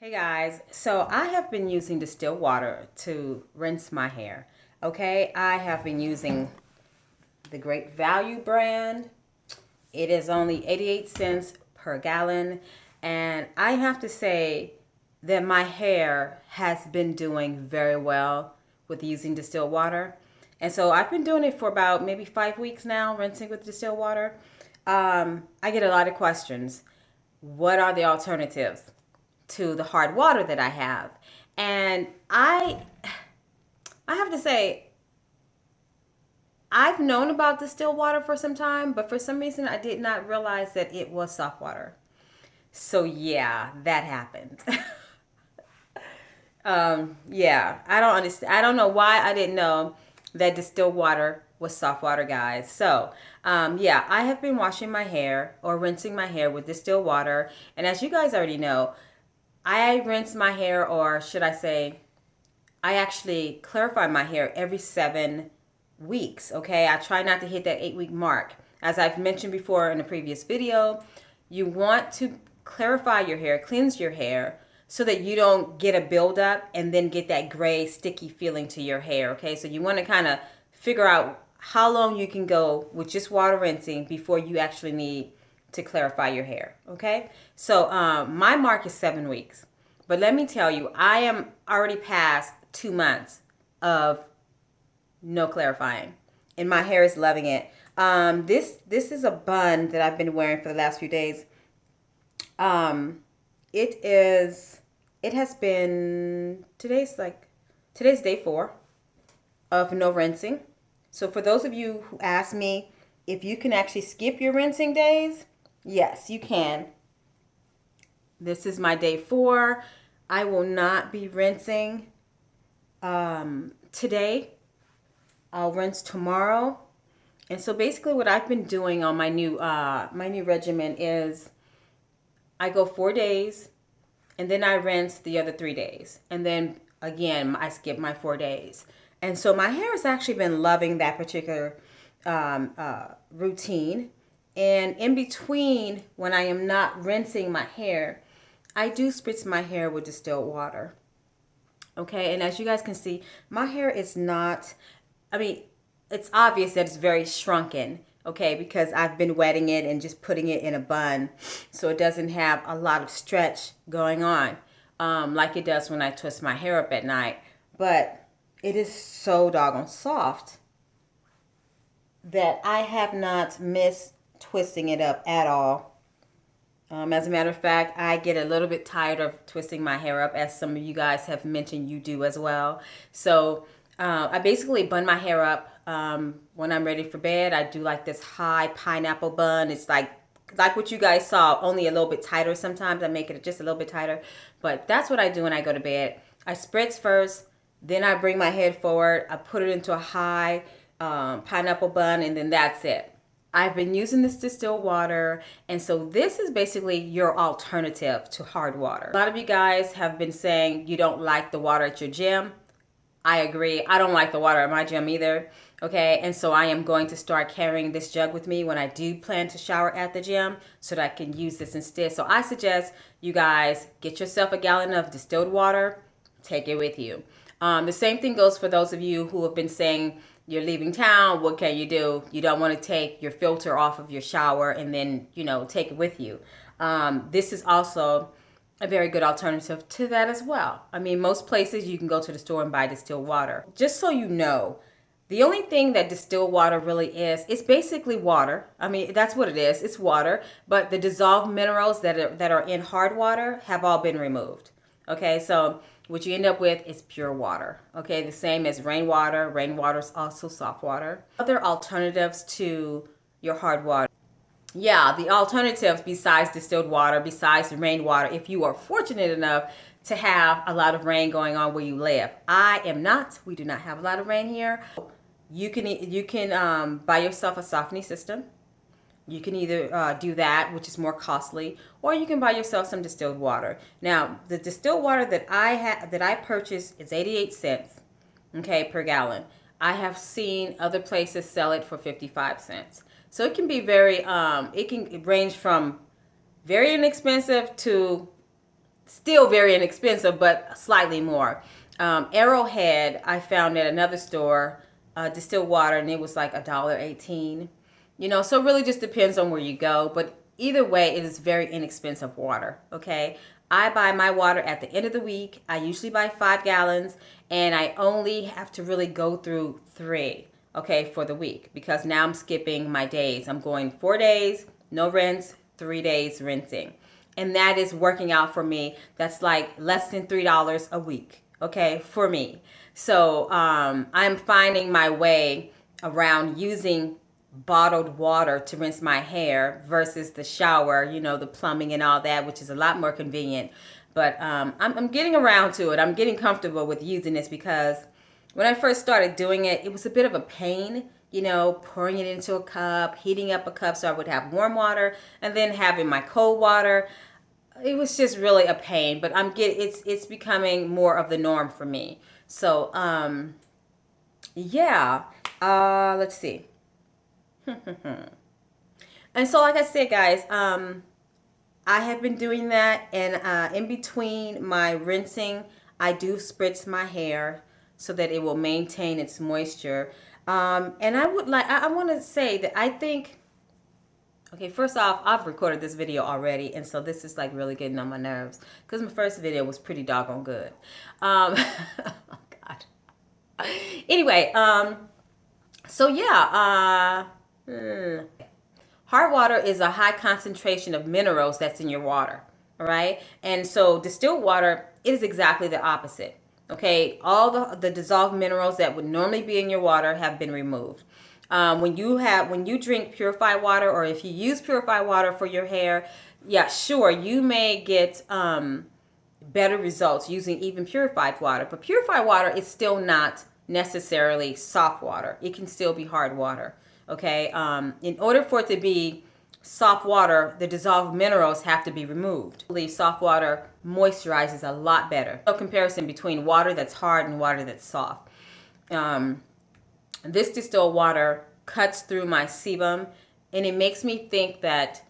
Hey guys, so I have been using distilled water to rinse my hair. Okay, I have been using the Great Value brand. It is only 88 cents per gallon, and I have to say that my hair has been doing very well with using distilled water. And so I've been doing it for about maybe 5 weeks now, rinsing with distilled water. I get a lot of questions. What are the alternatives to the hard water that I have? And I have to say, I've known about distilled water for some time, but for some reason I did not realize that it was soft water. So yeah, that happened. Yeah, I don't understand. I don't know why I didn't know that distilled water was soft water, guys. So, yeah, I have been washing my hair or rinsing my hair with distilled water. And as you guys already know, I rinse my hair, or should I say, I actually clarify my hair every 7 weeks. Okay, I try not to hit that 8 week mark. As I've mentioned before in a previous video, you want to clarify your hair, cleanse your hair, so that you don't get a buildup and then get that gray, sticky feeling to your hair. Okay, so you want to kind of figure out how long you can go with just water rinsing before you actually need to clarify your hair. Okay, so my mark is 7 weeks. But let me tell you, I am already past 2 months of no clarifying, and my hair is loving it. This is a bun that I've been wearing for the last few days. Um, it has been today's day 4 of no rinsing. So for those of you who ask me if you can actually skip your rinsing days, yes, you can. This is my day 4. I will not be rinsing today. I'll rinse tomorrow. And so basically what I've been doing on my new regimen is I go 4 days and then I rinse the other 3 days. And then again, I skip my 4 days. And so my hair has actually been loving that particular routine. And in between, when I am not rinsing my hair, I do spritz my hair with distilled water. Okay, and as you guys can see, my hair is not, I mean, it's obvious that it's very shrunken, okay, because I've been wetting it and just putting it in a bun so it doesn't have a lot of stretch going on like it does when I twist my hair up at night. But it is so doggone soft that I have not missed twisting it up at all. As a matter of fact, I get a little bit tired of twisting my hair up, as some of you guys have mentioned you do as well. So I basically bun my hair up when I'm ready for bed. I do like this high pineapple bun. It's like what you guys saw, only a little bit tighter. Sometimes I make it just a little bit tighter. But that's what I do when I go to bed. I spritz first, then I bring my head forward. I put it into a high pineapple bun, and then that's it. I've been using this distilled water, and so this is basically your alternative to hard water. A lot of you guys have been saying you don't like the water at your gym. I agree. I don't like the water at my gym either. Okay, and so I am going to start carrying this jug with me when I do plan to shower at the gym so that I can use this instead. So I suggest you guys get yourself a gallon of distilled water, take it with you. The same thing goes for those of you who have been saying you're leaving town. What can you do? You don't want to take your filter off of your shower and then, take it with you. This is also a very good alternative to that as well. I mean, most places you can go to the store and buy distilled water. Just so you know, the only thing that distilled water really is, it's basically water. I mean, that's what it is. It's water, but the dissolved minerals that are in hard water have all been removed. Okay, so what you end up with is pure water. Okay, the same as rainwater. Rainwater is also soft water. Other alternatives to your hard water. Yeah, the alternatives besides distilled water, besides rainwater, if you are fortunate enough to have a lot of rain going on where you live. I am not. We do not have a lot of rain here. You can buy yourself a softening system. You can either do that, which is more costly, or you can buy yourself some distilled water. Now, the distilled water that I purchased is 88 cents, okay, per gallon. I have seen other places sell it for 55 cents. So it can be very, it can range from very inexpensive to still very inexpensive, but slightly more. Arrowhead, I found at another store, distilled water, and it was like $1.18. You know, so it really just depends on where you go. But either way, it is very inexpensive water, okay? I buy my water at the end of the week. I usually buy 5 gallons, and I only have to really go through 3, okay, for the week, because now I'm skipping my days. I'm going 4 days, no rinse, 3 days rinsing. And that is working out for me. That's like less than $3 a week, okay, for me. So I'm finding my way around using bottled water to rinse my hair versus the shower, you know, the plumbing and all that, which is a lot more convenient. But I'm getting around to it. I'm getting comfortable with using this, because when I first started doing it, it was a bit of a pain, you know, pouring it into a cup, heating up a cup so I would have warm water, and then having my cold water. It was just really a pain, but it's becoming more of the norm for me. So yeah, let's see. And so, like I said, guys, I have been doing that, and in between my rinsing, I do spritz my hair so that it will maintain its moisture. And I want to say that I think, okay, first off, I've recorded this video already, and so this is like really getting on my nerves, because my first video was pretty doggone good. Oh God. Anyway, so yeah, hard water is a high concentration of minerals that's in your water, all right? And so distilled water is exactly the opposite, okay? All the dissolved minerals that would normally be in your water have been removed. When you drink purified water, or if you use purified water for your hair, yeah, sure, you may get better results using even purified water. But purified water is still not necessarily soft water. It can still be hard water. Okay, in order for it to be soft water, the dissolved minerals have to be removed. Soft water moisturizes a lot better. No comparison between water that's hard and water that's soft. This distilled water cuts through my sebum, and it makes me think that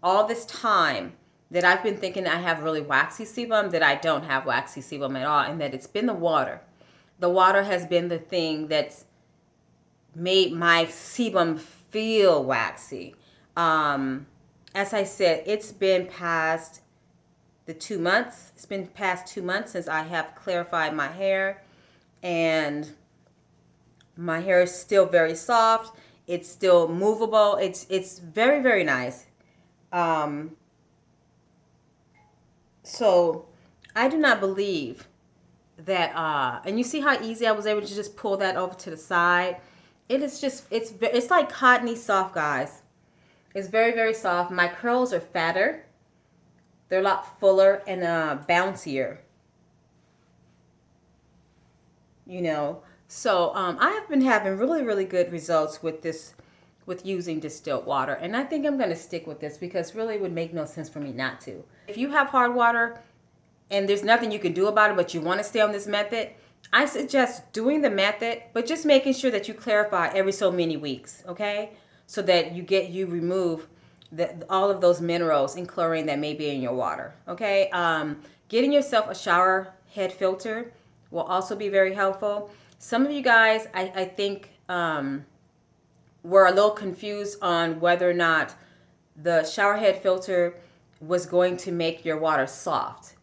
all this time that I've been thinking I have really waxy sebum, that I don't have waxy sebum at all, and that it's been the water. The water has been the thing that's made my sebum feel waxy. As I said, it's been past the 2 months. It's been past 2 months since I have clarified my hair, and my hair is still very soft. It's still movable. It's very, very nice. So I do not believe that, and you see how easy I was able to just pull that over to the side. It is just, it's like cottony soft, guys. It's very, very soft. My curls are fatter. They're a lot fuller and bouncier. You know, so I have been having really, really good results with this, with using distilled water. And I think I'm going to stick with this, because really it would make no sense for me not to. If you have hard water and there's nothing you can do about it, but you want to stay on this method, I suggest doing the method, but just making sure that you clarify every so many weeks, okay? So that you remove all of those minerals and chlorine that may be in your water, okay? Getting yourself a shower head filter will also be very helpful. Some of you guys, I think, were a little confused on whether or not the shower head filter was going to make your water soft.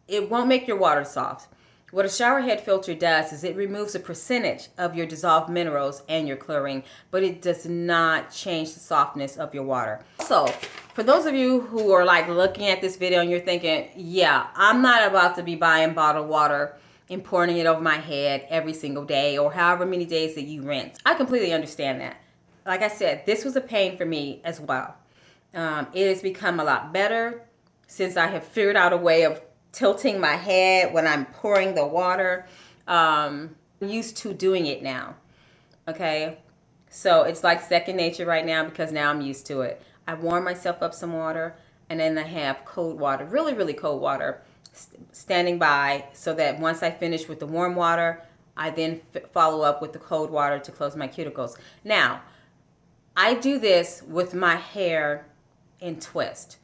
It won't make your water soft. What a shower head filter does is it removes a percentage of your dissolved minerals and your chlorine, but it does not change the softness of your water. So, for those of you who are like looking at this video and you're thinking, yeah, I'm not about to be buying bottled water and pouring it over my head every single day, or however many days that you rinse. I completely understand that. Like I said, this was a pain for me as well. It has become a lot better since I have figured out a way of tilting my head when I'm pouring the water. I'm used to doing it now. Okay, so it's like second nature right now, because now I'm used to it. I warm myself up some water, and then I have cold water, really, really cold water, standing by, so that once I finish with the warm water, I then follow up with the cold water to close my cuticles. Now, I do this with my hair in twist.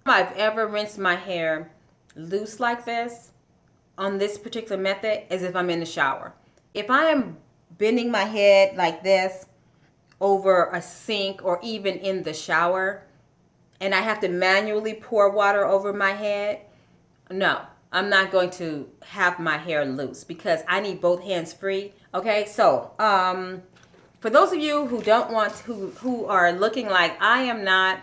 If I've ever rinsed my hair loose like this on this particular method is if I'm in the shower. If I am bending my head like this over a sink or even in the shower and I have to manually pour water over my head, no, I'm not going to have my hair loose because I need both hands free. Okay, so for those of you who don't want who are looking like I am not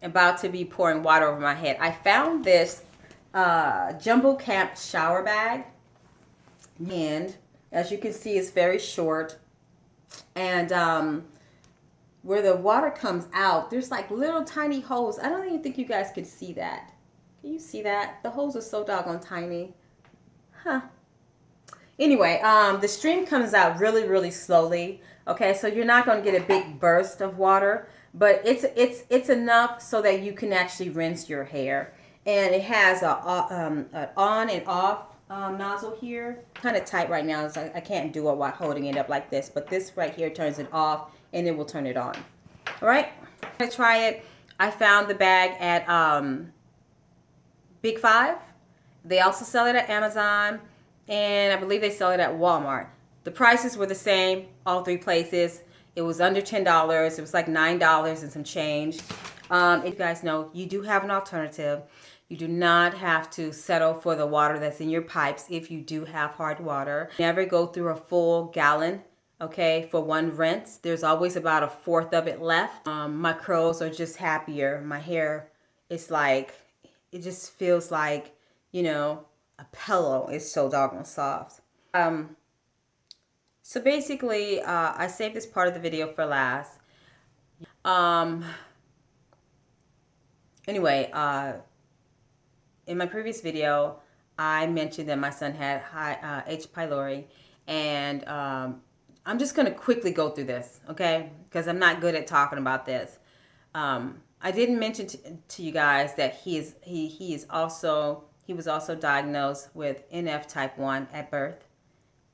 about to be pouring water over my head, I found this jumbo camp shower bag, and as you can see, it's very short, and where the water comes out, there's like little tiny holes. I don't even think you guys could see that. Can you see that? The holes are so doggone tiny. Huh. Anyway, the stream comes out really, really slowly. Okay, so you're not going to get a big burst of water, but it's enough so that you can actually rinse your hair. And it has an on and off nozzle here. Kind of tight right now, so I can't do it while holding it up like this. But this right here turns it off, and it will turn it on. All right, I'm gonna try it. I found the bag at Big Five. They also sell it at Amazon, and I believe they sell it at Walmart. The prices were the same, all three places. It was under $10. It was like $9 and some change. If you guys know, you do have an alternative. You do not have to settle for the water that's in your pipes if you do have hard water. Never go through a full gallon, okay, for one rinse. There's always about a fourth of it left. My curls are just happier. My hair is like, it just feels like, you know, a pillow. It's so doggone soft. So basically, I saved this part of the video for last. Anyway, in my previous video, I mentioned that my son had high H. pylori, and I'm just going to quickly go through this, okay? Because I'm not good at talking about this. I didn't mention to you guys that he was also diagnosed with NF type 1 at birth,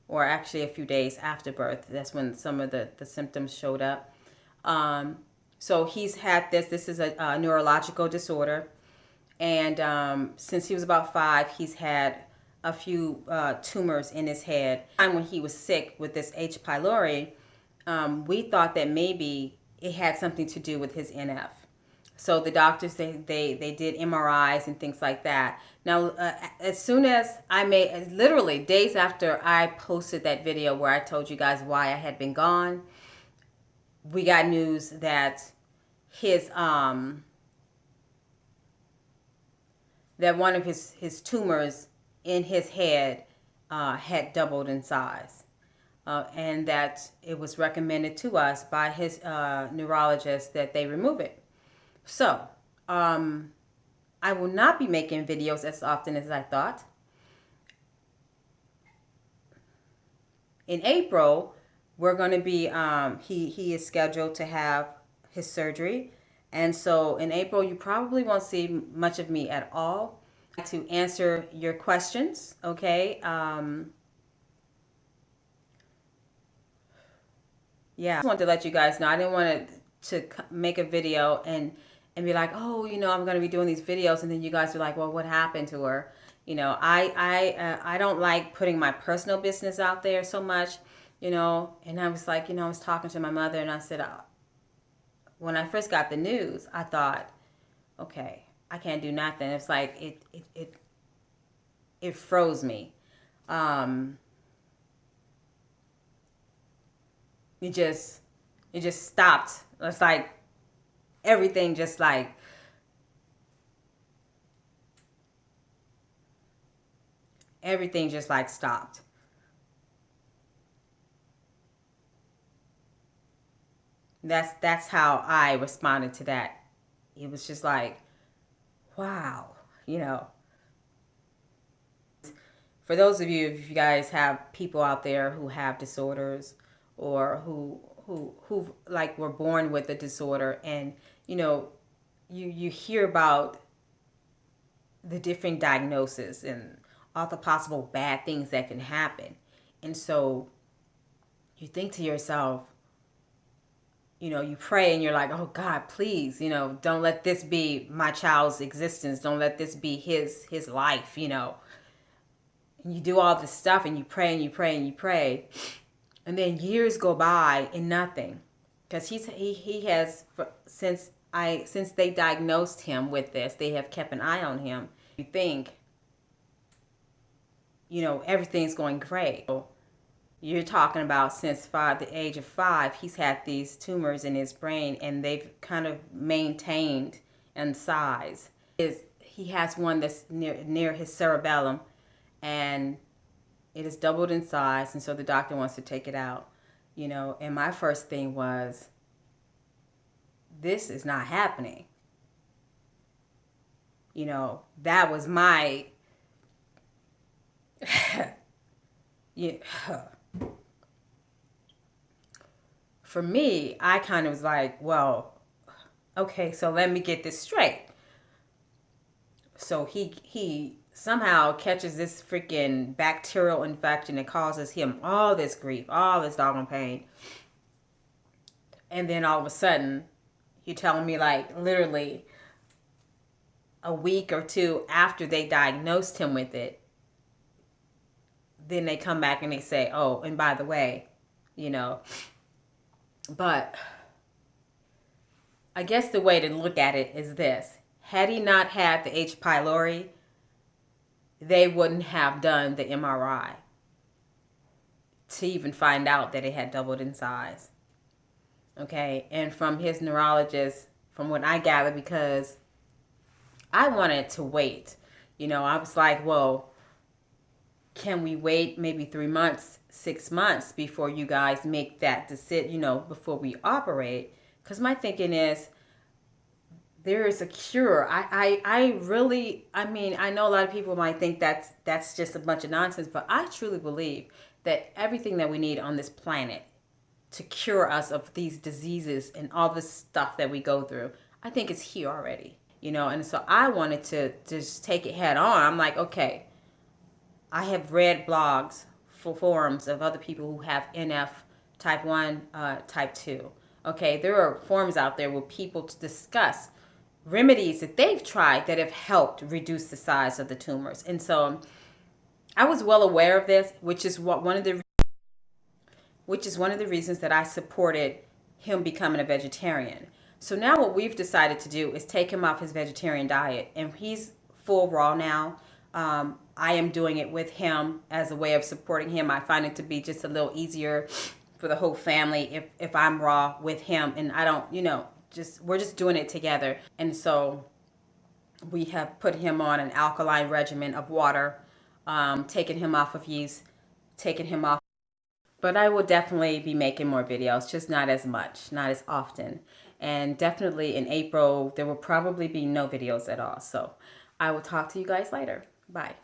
or actually a few days after birth. That's when some of the symptoms showed up. So he's had this. This is a neurological disorder. And since he was about 5, he's had a few tumors in his head. And when he was sick with this H. pylori, we thought that maybe it had something to do with his NF. So the doctors, they did MRIs and things like that. Now, as soon as literally days after I posted that video where I told you guys why I had been gone, we got news that his that one of his tumors in his head had doubled in size, and that it was recommended to us by his neurologist that they remove it. So I will not be making videos as often as I thought. In April, we're going to be, he is scheduled to have his surgery. And so in April, you probably won't see much of me at all to answer your questions, okay? Yeah, I just wanted to let you guys know. I didn't want to make a video and be like, oh, you know, I'm going to be doing these videos, and then you guys are like, well, what happened to her? You know, I don't like putting my personal business out there so much, you know. And I was like, you know, I was talking to my mother, and I said, when I first got the news, I thought, okay, I can't do nothing. It's like it froze me. It just stopped. It's like everything just like stopped. That's how I responded to that. It was just like, wow, you know. For those of you, if you guys have people out there who have disorders, or who like were born with a disorder, and you know, you hear about the different diagnoses and all the possible bad things that can happen, and so you think to yourself, you know, you pray and you're like, oh God, please, you know, don't let this be my child's existence. Don't let this be his life, you know. And you do all this stuff and you pray and you pray and you pray. And then years go by and nothing. Because he has, since they diagnosed him with this, they have kept an eye on him. You think, you know, everything's going great. You're talking about since the age of 5, he's had these tumors in his brain, and they've kind of maintained in size. He has one that's near his cerebellum, and it has doubled in size, and so the doctor wants to take it out. You know, and my first thing was, this is not happening. You know, that was my yeah. For me, I kind of was like, well, okay, so let me get this straight. So he somehow catches this freaking bacterial infection that causes him all this grief, all this doggone pain. And then all of a sudden, you're telling me, like, literally a week or two after they diagnosed him with it, then they come back and they say, oh, and by the way, you know. But I guess the way to look at it is this. Had he not had the H. pylori, they wouldn't have done the MRI to even find out that it had doubled in size. Okay, and from his neurologist, from what I gather, because I wanted to wait. You know, I was like, well, can we wait maybe 3 months, 6 months before you guys make that decision, you know, before we operate? Because my thinking is, there is a cure. I really, I mean, I know a lot of people might think that's just a bunch of nonsense, but I truly believe that everything that we need on this planet to cure us of these diseases and all this stuff that we go through, I think it's here already, you know. And so I wanted to just take it head on. I'm like, okay, I have read blogs, forums of other people who have NF type 1, type 2. Okay, there are forums out there with people to discuss remedies that they've tried that have helped reduce the size of the tumors. And so I was well aware of this, which is one of the reasons that I supported him becoming a vegetarian. So now what we've decided to do is take him off his vegetarian diet, and he's full raw now. I am doing it with him as a way of supporting him. I find it to be just a little easier for the whole family if I'm raw with him, and I don't, you know, we're just doing it together. And so we have put him on an alkaline regimen of water, taking him off of yeast, taking him off. But I will definitely be making more videos, just not as much, not as often. And definitely in April, there will probably be no videos at all. So I will talk to you guys later. Bye.